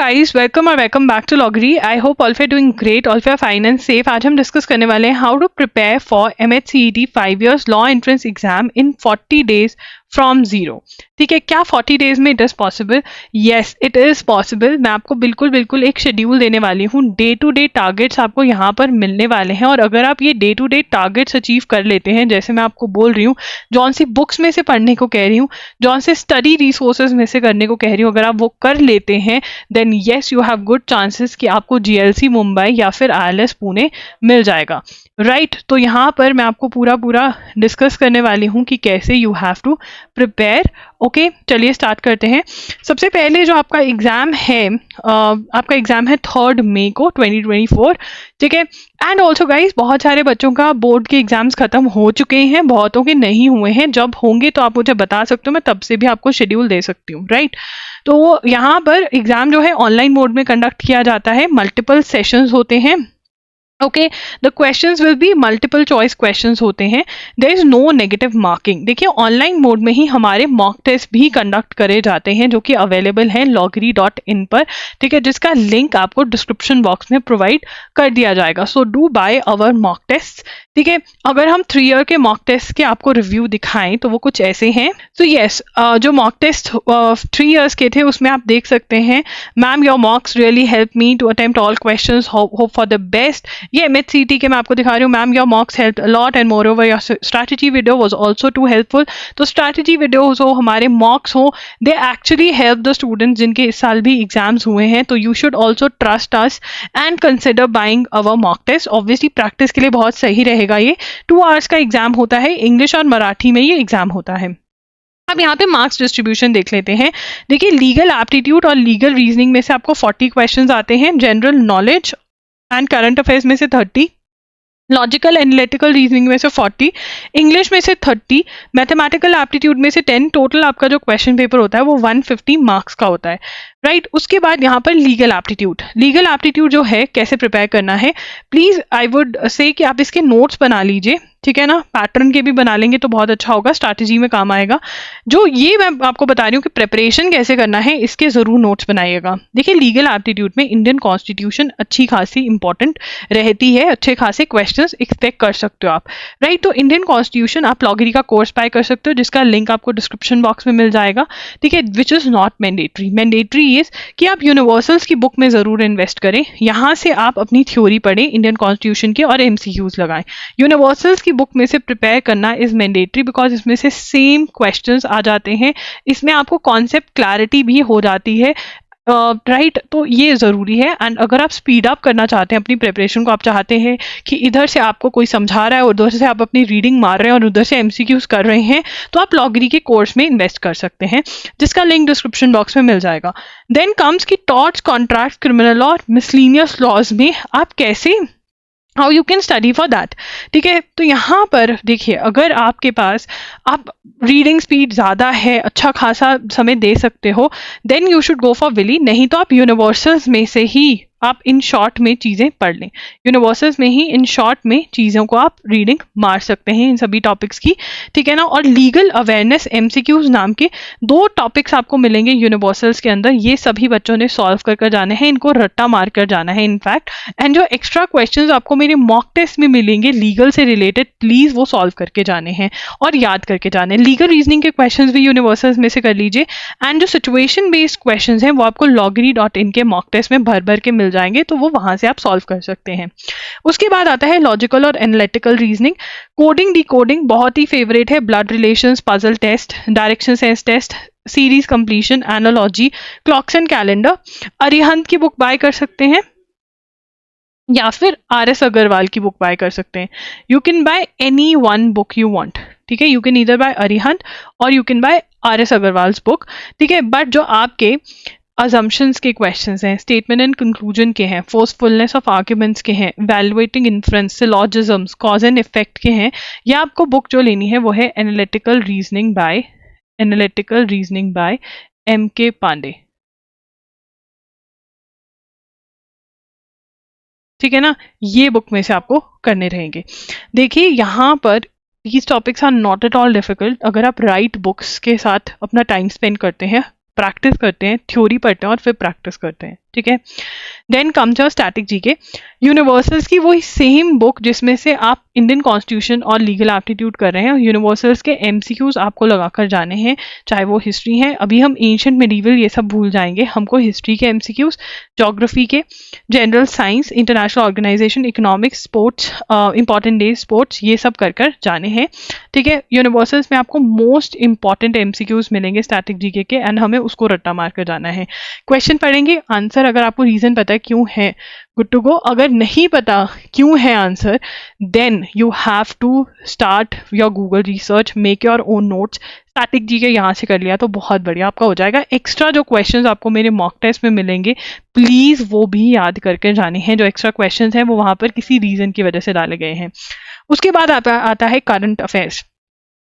Guys, welcome और welcome back to Lawgri. I hope all फे doing great, all फे fine and safe. आज हम डिस्कस करने वाले हैं how to prepare for MHCET 5 years law entrance exam in 40 days from zero. ठीक है, क्या 40 days में it is possible? Yes, it is possible. मैं आपको बिल्कुल एक शेड्यूल देने वाली हूँ। डे टू डे टारगेट्स आपको यहाँ पर मिलने वाले हैं, और अगर आप ये day to day targets achieve कर लेते हैं, जैसे मैं आपको बोल रही हूँ, जौन सी बुक्स में से पढ़ने को कह रही हूँ, जौन से स्टडी रिसोर्सेज में से करने को कह रही हूँ, अगर आप वो कर लेते हैं, then yes you have good chances कि आपको GLC मुंबई या फिर ILS पुणे मिल जाएगा। राइट, तो यहाँ पर मैं आपको पूरा डिस्कस करने वाली हूँ कि कैसे you have to prepare. Okay, चलिए स्टार्ट करते हैं। सबसे पहले जो आपका एग्जाम है, आपका एग्जाम है 3 मई को 2024। ठीक है, एंड ऑल्सो गाइज, बहुत सारे बच्चों का बोर्ड के एग्जाम्स खत्म हो चुके हैं, बहुतों के नहीं हुए हैं। जब होंगे तो आप मुझे बता सकते हो, मैं तब से भी आपको शेड्यूल दे सकती हूँ। राइट, तो यहाँ पर एग्जाम जो है ऑनलाइन मोड में कंडक्ट किया जाता है, मल्टीपल सेशंस होते हैं। Okay, the questions will be multiple choice questions होते हैं। There is no negative marking. देखिए, ऑनलाइन मोड में ही हमारे मॉक टेस्ट भी कंडक्ट करे जाते हैं, जो कि अवेलेबल हैं loggery.in पर। ठीक है, जिसका लिंक आपको डिस्क्रिप्शन बॉक्स में प्रोवाइड कर दिया जाएगा। So do buy our mock test. ठीक है, अगर हम 3 year के मॉक टेस्ट के आपको रिव्यू दिखाएं तो वो कुछ ऐसे हैं। तो येस, जो मॉक टेस्ट 3 years के थे, उसमें आप देख सकते हैं, ma'am your mocks really help me to attempt all questions, hope for the best. ये MHCET के मैं आपको दिखा रही हूँ, ma'am your mocks help a lot and moreover your strategy video was also too helpful. तो strategy videos हो, हमारे मॉक्स हो, they actually help the students जिनके इस साल भी एग्जाम्स हुए हैं। तो you should also trust us and consider buying our mock test. Obviously practice के लिए बहुत सही रहेगा। ये 2 hours का एग्जाम होता है, इंग्लिश और मराठी में ये एग्जाम होता है। अब यहाँ पे मार्क्स डिस्ट्रीब्यूशन देख लेते हैं। देखिए, लीगल एप्टीट्यूड और लीगल रीजनिंग में से आपको 40 क्वेश्चंस आते हैं, general knowledge and current affairs में से 30, लॉजिकल एनालिटिकल रीजनिंग में से 40, इंग्लिश में से 30, मैथमेटिकल एप्टीट्यूड में से 10। टोटल आपका जो क्वेश्चन पेपर होता है वो 150 मार्क्स का होता है। राइट, उसके बाद यहाँ पर लीगल एप्टीट्यूड जो है कैसे प्रिपेयर करना है, प्लीज आई वुड से कि आप इसके नोट्स बना लीजिए। ठीक है ना, पैटर्न के भी बना लेंगे तो बहुत अच्छा होगा, स्ट्रैटेजी में काम आएगा। जो ये मैं आपको बता रही हूँ कि प्रिपरेशन कैसे करना है, इसके जरूर नोट्स बनाइएगा। देखिए, लीगल एप्टीट्यूड में इंडियन कॉन्स्टिट्यूशन अच्छी खासी इंपॉर्टेंट रहती है, अच्छे खासे क्वेश्चंस एक्सपेक्ट कर सकते हो आप। राइट, तो इंडियन कॉन्स्टिट्यूशन आप लॉगरी का कोर्स बाय कर सकते हो, जिसका लिंक आपको डिस्क्रिप्शन बॉक्स में मिल जाएगा। ठीक है, which is not mandatory. Mandatory is कि आप यूनिवर्सल्स की बुक में जरूर इन्वेस्ट करें, यहाँ से आप अपनी थ्योरी पढ़ें इंडियन कॉन्स्टिट्यूशन की और MCQs लगाएं। यूनिवर्सल्स की बुक में से प्रिपेयर करना इज मैंडेटरी, बिकॉज इसमें से सेम क्वेश्चंस आ जाते हैं, इसमें आपको कॉन्सेप्ट क्लैरिटी भी हो जाती है। राइट, तो ये ज़रूरी है। एंड अगर आप स्पीड अप करना चाहते हैं अपनी प्रिपरेशन को, आप चाहते हैं कि इधर से आपको कोई समझा रहा है, उधर से आप अपनी रीडिंग मार रहे हैं और उधर से MCQs कर रहे हैं, तो आप लॉगरी के कोर्स में इन्वेस्ट कर सकते हैं, जिसका लिंक डिस्क्रिप्शन बॉक्स में मिल जाएगा। देन कम्स की torts, contract, criminal law, miscellaneous laws में आप कैसे, how you can study for that. ठीक है, तो यहाँ पर देखिए, अगर आपके पास आप रीडिंग स्पीड ज़्यादा है, अच्छा खासा समय दे सकते हो, then you should go for Wiley. नहीं तो आप यूनिवर्सल्स में से ही आप इन शॉर्ट में चीज़ें पढ़ लें, यूनिवर्सल्स में ही इन शॉर्ट में चीज़ों को आप रीडिंग मार सकते हैं इन सभी टॉपिक्स की। ठीक है ना, और लीगल अवेयरनेस MCQs नाम के 2 टॉपिक्स आपको मिलेंगे यूनिवर्सल्स के अंदर। ये सभी बच्चों ने सॉल्व कर जाने हैं, इनको रट्टा मार कर जाना है इनफैक्ट। एंड जो एक्स्ट्रा क्वेश्चंस आपको मेरे मॉक टेस्ट में मिलेंगे लीगल से रिलेटेड, प्लीज़ वो सॉल्व करके जाने हैं और याद करके जाने हैं। लीगल रीजनिंग के क्वेश्चंस भी यूनिवर्सल्स में से कर लीजिए। एंड जो सिचुएशन बेस्ड क्वेश्चंस हैं वो आपको loggery.in के मॉक टेस्ट में भर के मिल जाएंगे, तो वो वहां से आप सॉल्व कर सकते हैं। उसके बाद आता है लॉजिकल और एनालिटिकल रीजनिंग। कोडिंग, डिकोडिंग बहुत ही फेवरेट है, blood relations, puzzle test, direction sense test, series completion, analogy, clocks and calendar. Arihant की बुक बाय कर सकते हैं या फिर RS अग्रवाल की बुक बाय कर सकते हैं। You can buy any one book you want. ठीक है, you can either buy Arihant और you can buy RS Agarwal's book. ठीक है, बट जो आपके असम्पशंस के क्वेश्चंस हैं, स्टेटमेंट एंड कंक्लूजन के हैं, फोर्सफुलनेस ऑफ आर्ग्यूमेंट्स के हैं, वैल्युएटिंग इन्फ्रेंस, सिलॉजिज्म्स, कॉज एंड इफेक्ट के हैं, या आपको बुक जो लेनी है वो है analytical reasoning by MK Pandey. ठीक है ना, ये बुक में से आपको करने रहेंगे। देखिए, यहाँ पर these topics are not at all difficult. अगर आप राइट बुक्स के साथ अपना टाइम स्पेंड करते हैं, प्रैक्टिस करते हैं, थ्योरी पढ़ते हैं और फिर प्रैक्टिस करते हैं, ठीक है। Then comes your static GK. Universals की वही सेम बुक जिसमें से आप इंडियन कॉन्स्टिट्यूशन और लीगल एप्टीट्यूड कर रहे हैं, यूनिवर्सल्स के एमसीक्यूज आपको लगाकर जाने हैं, चाहे वो हिस्ट्री है। अभी हम एंशिएंट मेडिवल ये सब भूल जाएंगे, हमको हिस्ट्री के एमसीक्यूज, ज्योग्राफी के, general science, international organisation, economics, sports, important days sports, ये सब कर कर जाने हैं, ठीक है। यूनिवर्सल्स में आपको मोस्ट इंपॉर्टेंट एमसीक्यूज मिलेंगे स्टैटिक जीके के, एंड हमें उसको रट्टा मार कर जाना है। क्वेश्चन पढ़ेंगे, आंसर अगर आपको रीजन पता है क्यों है, गुड टू गो। अगर नहीं पता क्यों है answer, then you have to start your Google research, make your own notes. Static GK यहाँ से कर लिया तो बहुत बढ़िया आपका हो जाएगा। एक्स्ट्रा जो क्वेश्चंस आपको मेरे मॉक टेस्ट में मिलेंगे, प्लीज वो भी याद करके जाने हैं। जो एक्स्ट्रा क्वेश्चंस हैं वो वहां पर किसी रीजन की वजह से डाले गए हैं। उसके बाद आता है करंट अफेयर्स।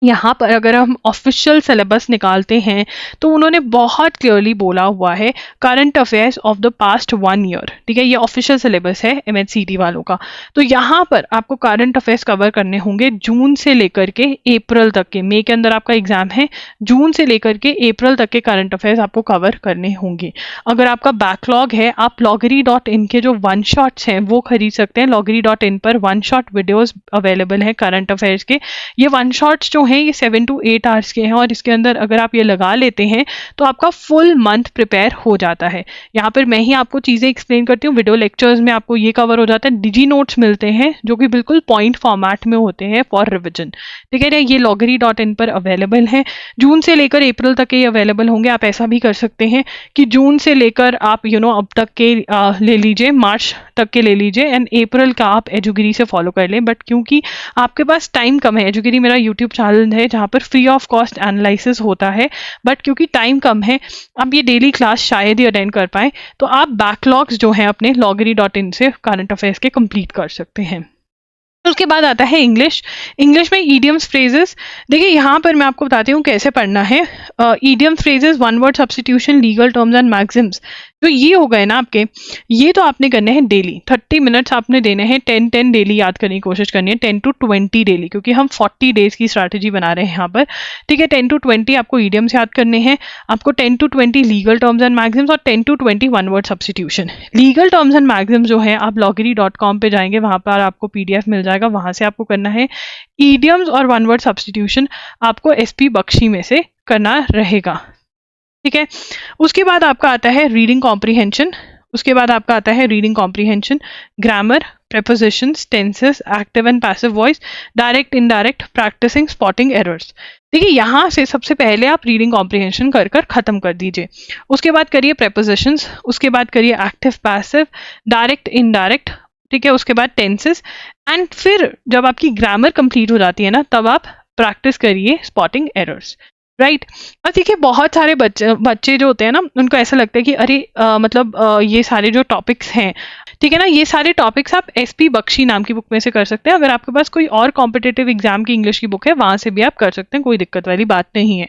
यहाँ पर अगर हम ऑफिशियल सिलेबस निकालते हैं तो उन्होंने बहुत क्लियरली बोला हुआ है current affairs of the past 1 year, ठीक है। ये ऑफिशियल सिलेबस है एमएचसीटी वालों का। तो यहाँ पर आपको करंट अफेयर्स कवर करने होंगे जून से लेकर के अप्रैल तक के। मई के अंदर आपका एग्जाम है, जून से लेकर के अप्रैल तक के करंट अफेयर्स आपको कवर करने होंगे। अगर आपका बैकलॉग है, आप loggery.in के जो वन शॉट्स हैं वो खरीद सकते हैं। loggery.in पर वन शॉट वीडियोज अवेलेबल हैं करंट अफेयर्स के। ये वन शॉट्स जो हैं ये 7 to 8 आवर्स के हैं, और इसके अंदर अगर आप ये लगा लेते हैं तो आपका फुल मंथ प्रिपेयर हो जाता है। यहाँ पर मैं ही आपको चीज़ें एक्सप्लेन करती हूँ, वीडियो लेक्चर्स में आपको ये कवर हो जाता है। डिजी नोट्स मिलते हैं जो कि बिल्कुल पॉइंट फॉर्मेट में होते हैं फॉर रिविजन, ठीक है। ये loggery.in पर अवेलेबल है। जून से लेकर अप्रैल तक के ये अवेलेबल होंगे। आप ऐसा भी कर सकते हैं कि जून से लेकर आप अब तक के ले लीजिए, मार्च तक के ले लीजिए, एंड अप्रैल का आप एजुगिरी से फॉलो कर लें। बट क्योंकि आपके पास टाइम कम है, एजुगिरी मेरा यूट्यूब चैनल है जहाँ पर फ्री ऑफ कॉस्ट एनालिसिस होता है, बट क्योंकि टाइम कम है आप ये डेली क्लास शायद ही अटेंड कर पाए, तो आप बैकलॉग्स जो हैं अपने loggery.in से करंट अफेयर्स के कंप्लीट कर सकते हैं। उसके बाद आता है इंग्लिश। इंग्लिश में ईडियम्स फ्रेजेस। देखिए यहाँ पर मैं आपको बताती हूँ कैसे पढ़ना है। Idioms phrases, one word substitution, legal terms and Maxim's, जो ये हो गए ना आपके, ये तो आपने करने हैं डेली। 30 मिनट्स आपने देने हैं, 10 डेली याद करने की कोशिश करनी है, 10 to 20 डेली, क्योंकि हम 40 डेज की स्ट्रैटेजी बना रहे हैं यहाँ पर, ठीक है। 10 to 20 आपको ईडियम्स याद करने हैं, आपको 10 to 20 legal terms and Maxim's, और 10 to 20 one word substitution. Legal terms and Maxim's जो है आप loggery.com पे जाएंगे, वहाँ पर आपको PDF मिल जाएगा, वहाँ से आपको करना है। ईडियम्स और वन वर्ड सब्स्टिट्यूशन आपको SP बख्शी में से करना रहेगा, ठीक है। उसके बाद आपका आता है रीडिंग कॉम्प्रीहेंशन। उसके बाद आपका आता है reading comprehension, grammar, prepositions, tenses, active and passive voice, direct indirect, practising, spotting errors. देखिए यहाँ से सबसे पहले आप रीडिंग कॉम्प्रीहेंशन कर कर खत्म कर दीजिए। उसके बाद करिए prepositions, उसके बाद करिए एक्टिव पैसिव, डायरेक्ट इनडायरेक्ट, ठीक है। उसके बाद टेंसेस, एंड फिर जब आपकी ग्रामर कंप्लीट हो जाती है ना, तब आप प्रैक्टिस करिए स्पॉटिंग एरर्स, राइट। और देखिए बहुत सारे बच्चे जो होते हैं ना, उनको ऐसा लगता है कि अरे ये सारे जो टॉपिक्स हैं, ठीक है ना, ये सारे टॉपिक्स आप SP बख्शी नाम की बुक में से कर सकते हैं। अगर आपके पास कोई और कॉम्पिटिटिव एग्जाम की इंग्लिश की बुक है, वहां से भी आप कर सकते हैं, कोई दिक्कत वाली बात नहीं है।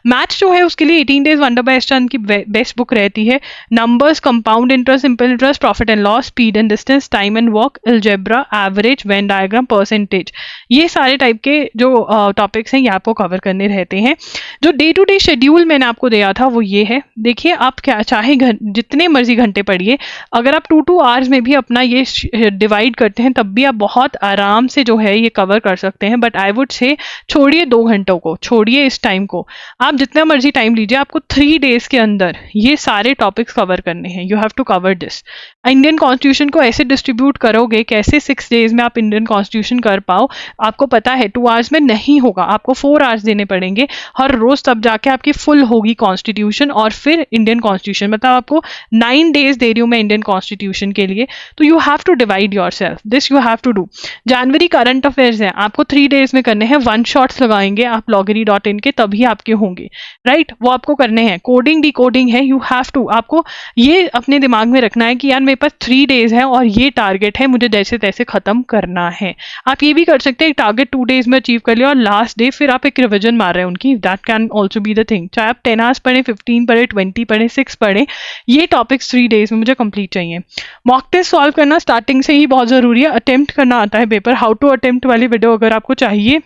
मैथ्स जो है उसके लिए 18 डेज वंडर बाय एस्टर्न की बेस्ट बुक रहती है। Numbers, compound interest, simple interest, profit and loss, speed and distance, time and walk, algebra, average, Venn diagram, percentage, ये सारे टाइप के जो टॉपिक्स हैं ये आपको कवर करने रहते हैं। जो डे टू डे शेड्यूल मैंने आपको दिया था वो ये है। देखिए आप क्या चाहे जितने मर्जी घंटे पढ़िए, अगर आप 2 आवर्स में भी अपना ये डिवाइड करते हैं तब भी आप बहुत आराम से जो है ये कवर कर सकते हैं। बट आई वुड से छोड़िए 2 घंटों को, छोड़िए इस टाइम को, आप जितना मर्जी टाइम लीजिए, आपको 3 डेज के अंदर ये सारे टॉपिक्स कवर करने हैं। You have to cover this. Indian constitution को ऐसे डिस्ट्रीब्यूट करोगे, कैसे 6 डेज में आप इंडियन कॉन्स्टिट्यूशन कर पाओ, आपको पता है 2 आवर्स में नहीं होगा, आपको 4 आवर्स देने पड़ेंगे हर रोज, तब जाके आपकी फुल होगी कॉन्स्टिट्यूशन। और फिर इंडियन कॉन्स्टिट्यूशन, मतलब आपको 9 डेज दे रही हूँ मैं इंडियन कॉन्स्टिट्यूशन के लिए, तो you have to divide yourself, this you have to do. जनवरी करंट अफेयर्स हैं, आपको 3 डेज में करने हैं, 1 शॉट्स लगाएंगे आप loggery.in के, तभी आपके होंगे, राइट, वो आपको करने हैं। कोडिंग डिकोडिंग है, यू हैव टू, आपको ये अपने दिमाग में रखना है कि यार मेरे पास 3 डेज है और ये टारगेट है, मुझे जैसे तैसे खत्म करना है। आप ये भी कर सकते हैं, टारगेट 2 डेज में अचीव कर लिया और लास्ट डे फिर आप एक रिविजन मार रहे हैं उनकी, that can also be the thing. चाहे आप 10 आवर्स पढ़ें, 15 पढ़े, 20 पढ़े, 6 पढ़े, ये टॉपिक्स 3 डेज में मुझे कंप्लीट चाहिए। मॉक टेस्ट सॉल्व करना स्टार्टिंग से ही बहुत जरूरी है, अटेम्प्ट करना आता है पेपर, हाउ टू अटेम्प्ट वाली वीडियो अगर आपको चाहिए,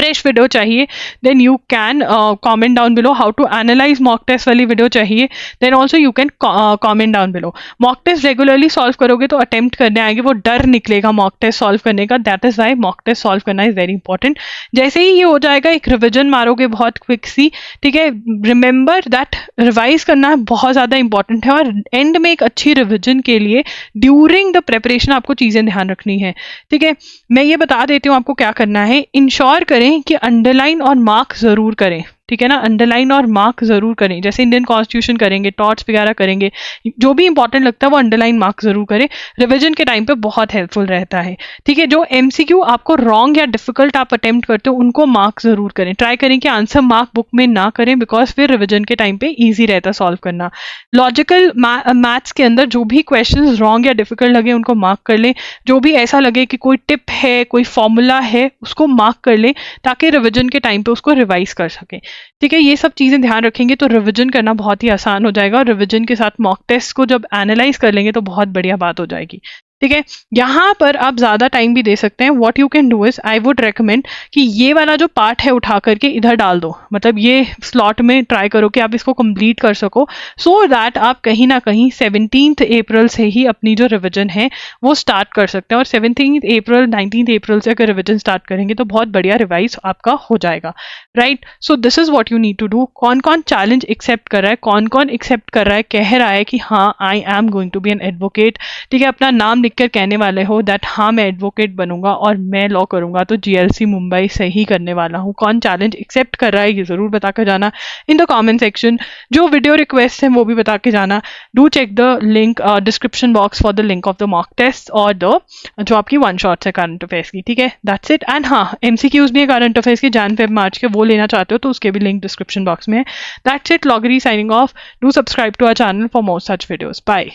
फ्रेश वीडियो चाहिए then you can comment down below. How to analyse mock test वाली वीडियो चाहिए then also you can comment down below. Mock test regularly solve करोगे तो अटेम्प्ट करने आएंगे, वो डर निकलेगा मॉक टेस्ट सॉल्व करने का. That is why mock test solve करना इज वेरी इंपॉर्टेंट. जैसे ही ये हो जाएगा एक रिविजन मारोगे बहुत क्विक सी, ठीक है. रिमेंबर दैट रिवाइज करना बहुत ज़्यादा इंपॉर्टेंट है और एंड में एक अच्छी रिविजन के लिए ड्यूरिंग द प्रेपरेशन आपको चीज़ें ध्यान रखनी है, ठीक है. मैं ये बता देती हूँ आपको क्या करना है. इंश्योर करें कि अंडरलाइन और मार्क ज़रूर करें, ठीक है ना. अंडरलाइन और मार्क जरूर करें. जैसे इंडियन कॉन्स्टिट्यूशन करेंगे, टॉट्स वगैरह करेंगे, जो भी इंपॉर्टेंट लगता है वो अंडरलाइन मार्क जरूर करें. रिवीजन के टाइम पे बहुत हेल्पफुल रहता है, ठीक है. जो एमसीक्यू आपको रॉन्ग या डिफिकल्ट आप अटेम्प्ट करते हो उनको मार्क जरूर करें. ट्राई करें कि आंसर मार्क बुक में ना करें, बिकॉज फिर रिवीजन के टाइम पे ईजी रहता है सॉल्व करना. लॉजिकल मैथ्स के अंदर जो भी क्वेश्चन रॉन्ग या डिफिकल्ट लगे उनको मार्क कर लें. जो भी ऐसा लगे कि कोई टिप है, कोई फॉर्मूला है, उसको मार्क कर लें ताकि रिवीजन के टाइम पे उसको रिवाइज कर सकें, ठीक है. ये सब चीज़ें ध्यान रखेंगे तो रिवीजन करना बहुत ही आसान हो जाएगा और रिवीजन के साथ मॉक टेस्ट को जब एनालाइज कर लेंगे तो बहुत बढ़िया बात हो जाएगी, ठीक है. यहाँ पर आप ज़्यादा टाइम भी दे सकते हैं. What you can do is I would recommend कि ये वाला जो पार्ट है उठा करके इधर डाल दो, मतलब ये स्लॉट में ट्राई करो कि आप इसको कंप्लीट कर सको, सो दैट आप कहीं ना कहीं 17 अप्रैल से ही अपनी जो रिवीजन है वो स्टार्ट कर सकते हैं. और 17 अप्रैल 19 अप्रैल से अगर रिवीजन स्टार्ट करेंगे तो बहुत बढ़िया रिवाइज आपका हो जाएगा, right. So this is what you need to do. कौन कौन चैलेंज एक्सेप्ट कर रहा है, कौन कौन एक्सेप्ट कर रहा है, कह रहा है कि हाँ I am going to be an advocate, ठीक है. अपना नाम लिखकर कहने वाले हो दैट हाँ मैं एडवोकेट बनूंगा और मैं लॉ करूंगा तो जीएलसी मुंबई से ही करने वाला हूँ. कौन चैलेंज एक्सेप्ट कर रहा है ये जरूर बता कर जाना इन द कमेंट सेक्शन. जो वीडियो रिक्वेस्ट है वो भी बता के जाना. Do check the link description box for the link of the mock test और द जो आपकी वन शॉट्स है करंट अफेयर्स की, ठीक है. That's it. एंड हाँ एमसीक्यूज भी है करंट अफेयर्स के जैन फेब मार्च के, वो लेना चाहते हो तो उसके भी लिंक डिस्क्रिप्शन बॉक्स में है. That's it. Lawgri signing off. Do subscribe to our channel for more such videos. Bye.